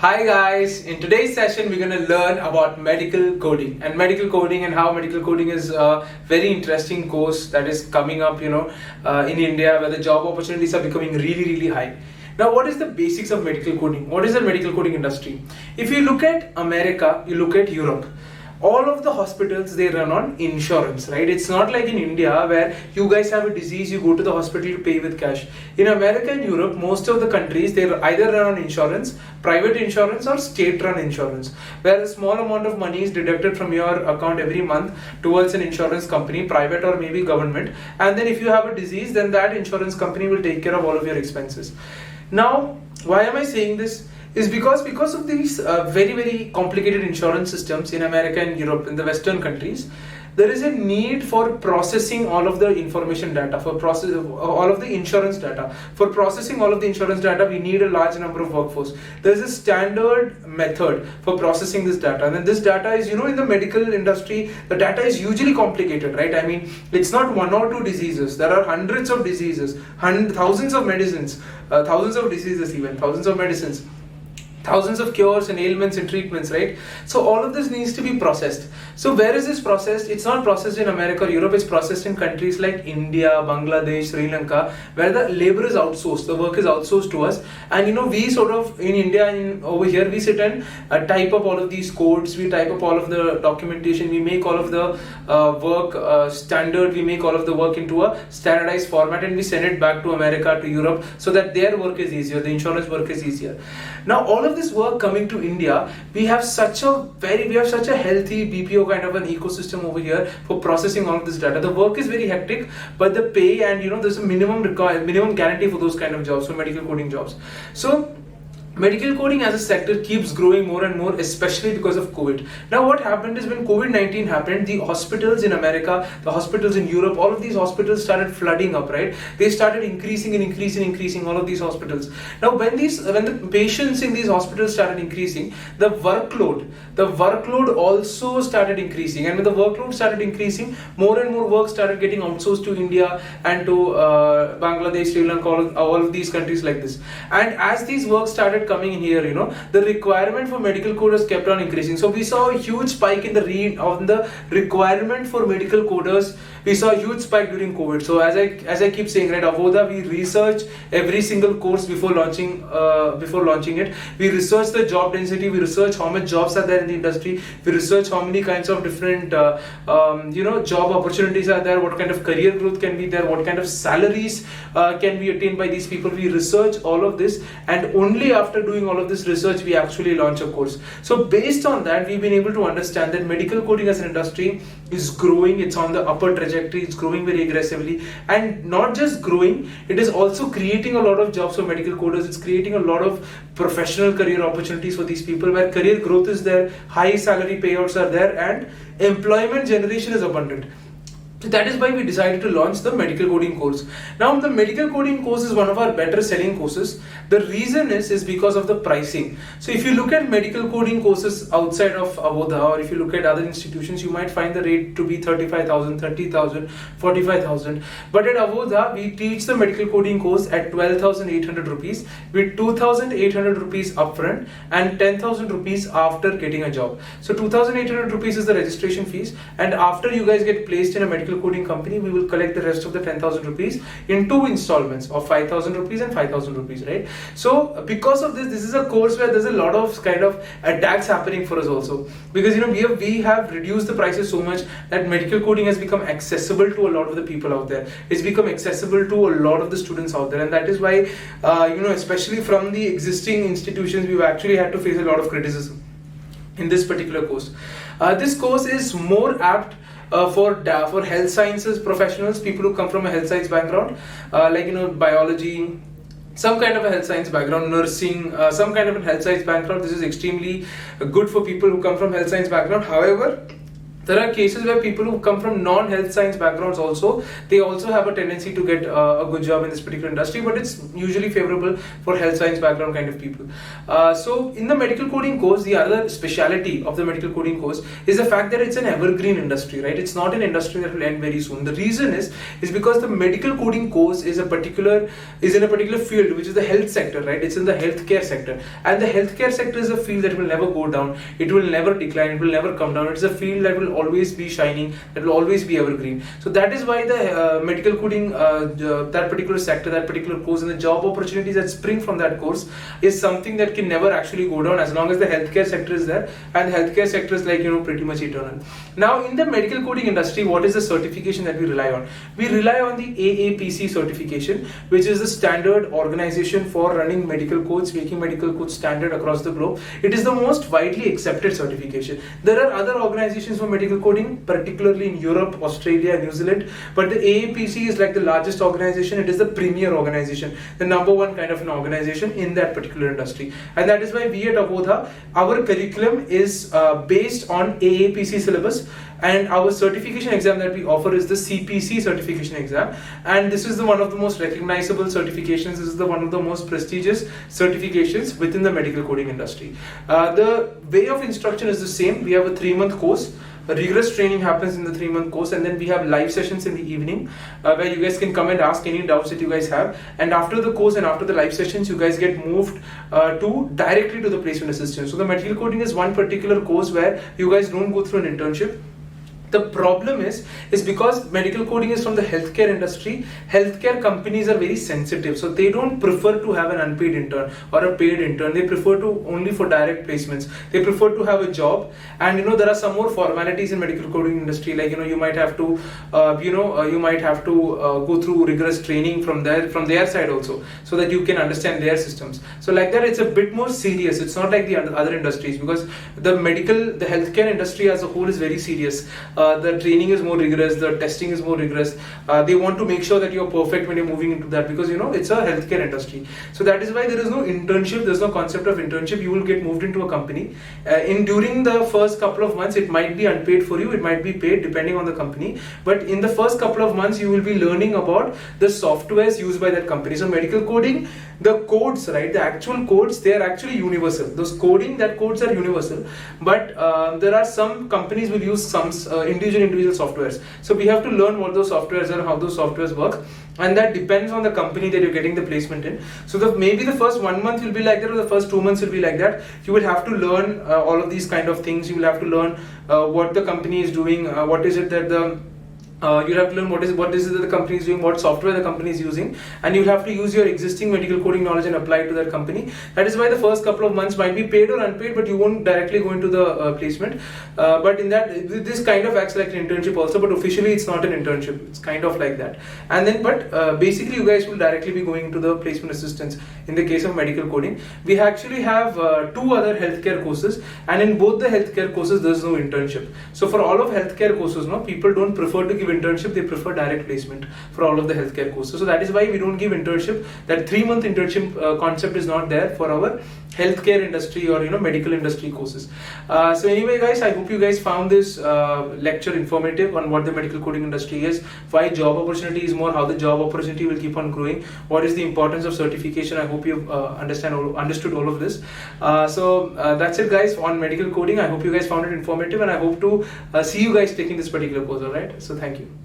Hi guys, in today's session we're going to learn about medical coding and how medical coding is a very interesting course that is coming up, in India where the job opportunities are becoming really high. Now, what is the basics of medical coding? What is the medical coding industry? If you look at America, you look at Europe, all of the hospitals, they run on insurance, right? It's not like in India where you guys have a disease, you go to the hospital to pay with cash. In America and Europe, most of the countries, they either run on insurance, private insurance or state run insurance, where a small amount of money is deducted from your account every month towards an insurance company, private or maybe government, and then if you have a disease, then that insurance company will take care of all of your expenses. Now, why am I saying this? Is because of these very complicated insurance systems in America and Europe, in the Western countries, there is a need for processing all of the information data, for process all of the insurance data. For processing all of the insurance data, we need a large number of workforce. There is a standard method for processing this data, and then this data is, in the medical industry, the data is hugely complicated, right? I mean, it's not one or two diseases. There are hundreds of diseases, thousands of medicines, thousands of diseases, even thousands of medicines, thousands of cures and ailments and treatments, right? So all of this needs to be processed. So where is this processed? It's not processed in America or Europe, it's processed in countries like India, Bangladesh, Sri Lanka, where the labor is outsourced, the work is outsourced to us. And we sort of, in India and over here, we sit and type up all of these codes, we type up all of the documentation, we make all of the work standard, we make all of the work into a standardized format, and we send it back to America, to Europe, so that their work is easier, the insurance work is easier. Now, all of this work coming to India, we have such a healthy BPO kind of an ecosystem over here for processing all of this data. The work is very hectic, but the pay and there's a minimum guarantee for those kind of jobs, for medical coding jobs. So medical coding as a sector keeps growing more and more, especially because of COVID. Now, what happened is when COVID-19 happened, the hospitals in America, the hospitals in Europe, all of these hospitals started flooding up, right? They started increasing all of these hospitals. Now, when the patients in these hospitals started increasing, the workload also started increasing. And when the workload started increasing, more and more work started getting outsourced to India and to Bangladesh, Sri Lanka, all of these countries like this. And as these work started coming in here, the requirement for medical coders kept on increasing. So we saw a huge spike in the requirement for medical coders. We saw a huge spike during COVID. So as I keep saying, right, Avoda, we research every single course before launching it. We research the job density. We research how much jobs are there in the industry. We research how many kinds of different job opportunities are there. What kind of career growth can be there? What kind of salaries can be attained by these people? We research all of this, and only after doing all of this research, we actually launch a course. So based on that, we've been able to understand that medical coding as an industry is growing. It's on the upper trajectory. It's growing very aggressively, and not just growing, it is also creating a lot of jobs for medical coders. It's creating a lot of professional career opportunities for these people, where career growth is there, high salary payouts are there, and employment generation is abundant. So that is why we decided to launch the medical coding course. Now, the medical coding course is one of our better selling courses. The reason is because of the pricing. So if you look at medical coding courses outside of Avoda, or if you look at other institutions, you might find the rate to be 35,000, 30,000, 45,000. But at Avoda, we teach the medical coding course at 12,800 rupees with 2,800 rupees upfront and 10,000 rupees after getting a job. So 2,800 rupees is the registration fees, and after you guys get placed in a medical coding company, we will collect the rest of the 10,000 rupees in two installments of 5,000 rupees and 5,000 rupees, right? So because of this is a course where there's a lot of kind of attacks happening for us also, because we have reduced the prices so much that medical coding has become accessible to a lot of the people out there. It's become accessible to a lot of the students out there, and that is why especially from the existing institutions, we've actually had to face a lot of criticism in this particular course. This course is more apt for health sciences professionals, people who come from a health science background, biology, some kind of a health science background, nursing, some kind of a health science background. This is extremely good for people who come from health science background. However, There are cases where people who come from non-health science backgrounds also, they also have a tendency to get a good job in this particular industry, but it's usually favorable for health science background kind of people. So in the medical coding course, the other speciality of the medical coding course is the fact that it's an evergreen industry, right? It's not an industry that will end very soon. The reason is because the medical coding course is in a particular field, which is the health sector, right? It's in the healthcare sector, and the healthcare sector is a field that will never go down. It will never decline. It will never come down. It's a field that will always be shining, that will always be evergreen. So that is why the medical coding, that particular sector, that particular course, and the job opportunities that spring from that course is something that can never actually go down as long as the healthcare sector is there, and the healthcare sector is like, pretty much eternal. Now in the medical coding industry, what is the certification that we rely on? We rely on the AAPC certification, which is the standard organization for running medical codes, making medical codes standard across the globe. It is the most widely accepted certification. There are other organizations for medical coding, particularly in Europe, Australia, New Zealand, but the AAPC is like the largest organization. It is the premier organization, the number one kind of an organization in that particular industry, and that is why we at Abodha, our curriculum is based on AAPC syllabus, and our certification exam that we offer is the CPC certification exam, and this is one of the most recognizable certifications. This is one of the most prestigious certifications within the medical coding industry. The way of instruction is the same. We have a 3-month course. A rigorous training happens in the 3-month course, and then we have live sessions in the evening where you guys can come and ask any doubts that you guys have. And after the course and after the live sessions, you guys get moved directly to the placement assistance. So the medical coding is one particular course where you guys don't go through an internship. The problem is because medical coding is from the healthcare industry, healthcare companies are very sensitive, so they don't prefer to have an unpaid intern or a paid intern. They prefer to only for direct placements. They prefer to have a job, and there are some more formalities in medical coding industry, like you might have to go through rigorous training from their side also, so that you can understand their systems. So like that, it's a bit more serious. It's not like the other industries, because the healthcare industry as a whole is very serious. The training is more rigorous, the testing is more rigorous. They want to make sure that you're perfect when you're moving into that, because it's a healthcare industry. So that is why there is no internship, there's no concept of internship. You will get moved into a company. During the first couple of months, it might be unpaid for you, it might be paid depending on the company. But in the first couple of months, you will be learning about the softwares used by that company. So medical coding, the codes, right, the actual codes, they are actually universal. Those codes are universal, but there are some companies will use some individual softwares. So we have to learn what those softwares are, how those softwares work, and that depends on the company that you're getting the placement in. So maybe the first 1 month will be like that, or the first 2 months will be like that. You will have to learn all of these kind of things. You will have to learn what the company is doing, what is it that you'll have to learn what is it that the company is doing, what software the company is using, and you'll have to use your existing medical coding knowledge and apply it to that company. That is why the first couple of months might be paid or unpaid, but you won't directly go into the placement. But in that, this kind of acts like an internship also, but officially it's not an internship. It's kind of like that. And then, basically you guys will directly be going into the placement assistance. In the case of medical coding, we actually have 2 other healthcare courses, and in both the healthcare courses there's no internship. So for all of healthcare courses, people don't prefer to give internship, they prefer direct placement for all of the healthcare courses. So that is why we don't give internship. That 3-month internship concept is not there for our healthcare industry or medical industry courses. So anyway guys, I hope you guys found this lecture informative on what the medical coding industry is, why job opportunity is more, how the job opportunity will keep on growing, what is the importance of certification. I hope you've understood all of this. So that's it guys on medical coding. I hope you guys found it informative, and I hope to see you guys taking this particular course. Alright, so thank you.